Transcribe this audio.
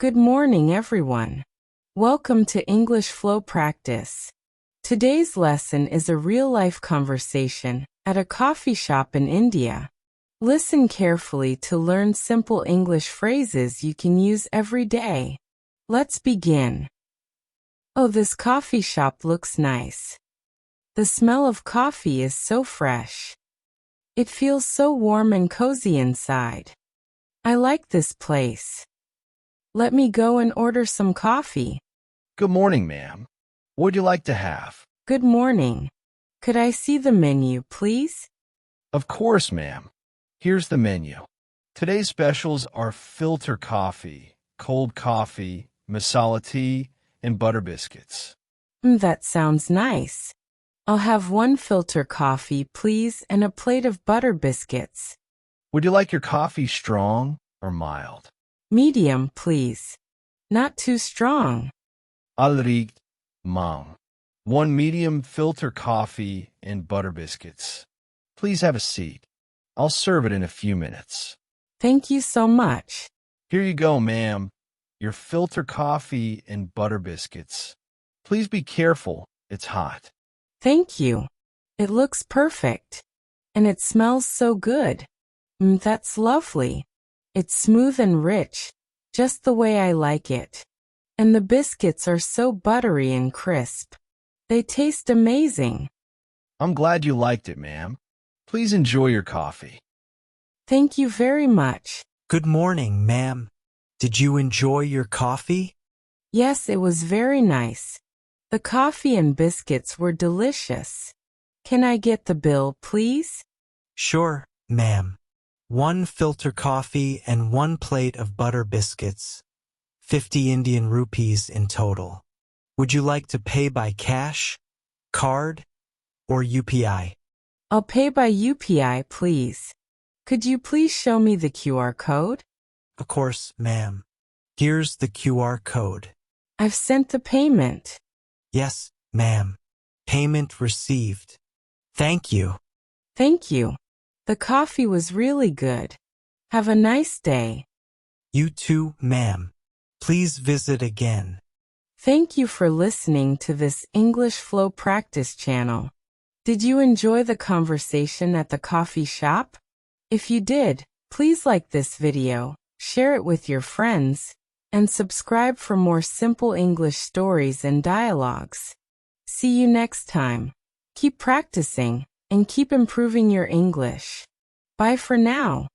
Good morning, everyone. Welcome to English Flow Practice. Today's lesson is a real-life conversation at a coffee shop in India. Listen carefully to learn simple English phrases you can use every day. Let's begin. Oh, this coffee shop looks nice. The smell of coffee is so fresh. It feels so warm and cozy inside. I like this place. Let me go and order some coffee. Good morning, ma'am. What would you like to have? Good morning. Could I see the menu, please? Of course, ma'am. Here's the menu. Today's specials are filter coffee, cold coffee, masala tea, and butter biscuits. That sounds nice. I'll have one filter coffee, please, and a plate of butter biscuits. Would you like your coffee strong or mild? Medium, please. Not too strong. Alright, ma'am. One medium filter coffee and butter biscuits. Please have a seat. I'll serve it in a few minutes. Thank you so much. Here you go, ma'am. Your filter coffee and butter biscuits. Please be careful. It's hot. Thank you. It looks perfect. And it smells so good. That's lovely. It's smooth and rich, just the way I like it. And the biscuits are so buttery and crisp. They taste amazing. I'm glad you liked it, ma'am. Please enjoy your coffee. Thank you very much. Good morning, ma'am. Did you enjoy your coffee? Yes, it was very nice. The coffee and biscuits were delicious. Can I get the bill, please? Sure, ma'am. One filter coffee and one plate of butter biscuits. 50 Indian rupees in total. Would you like to pay by cash, card, or UPI? I'll pay by UPI, please. Could you please show me the QR code? Of course, ma'am. Here's the QR code. I've sent the payment. Yes, ma'am. Payment received. Thank you. Thank you. The coffee was really good. Have a nice day. You too, ma'am. Please visit again. Thank you for listening to this English Flow Practice channel. Did you enjoy the conversation at the coffee shop? If you did, please like this video, share it with your friends, and subscribe for more simple English stories and dialogues. See you next time. Keep practicing and keep improving your English. Bye for now.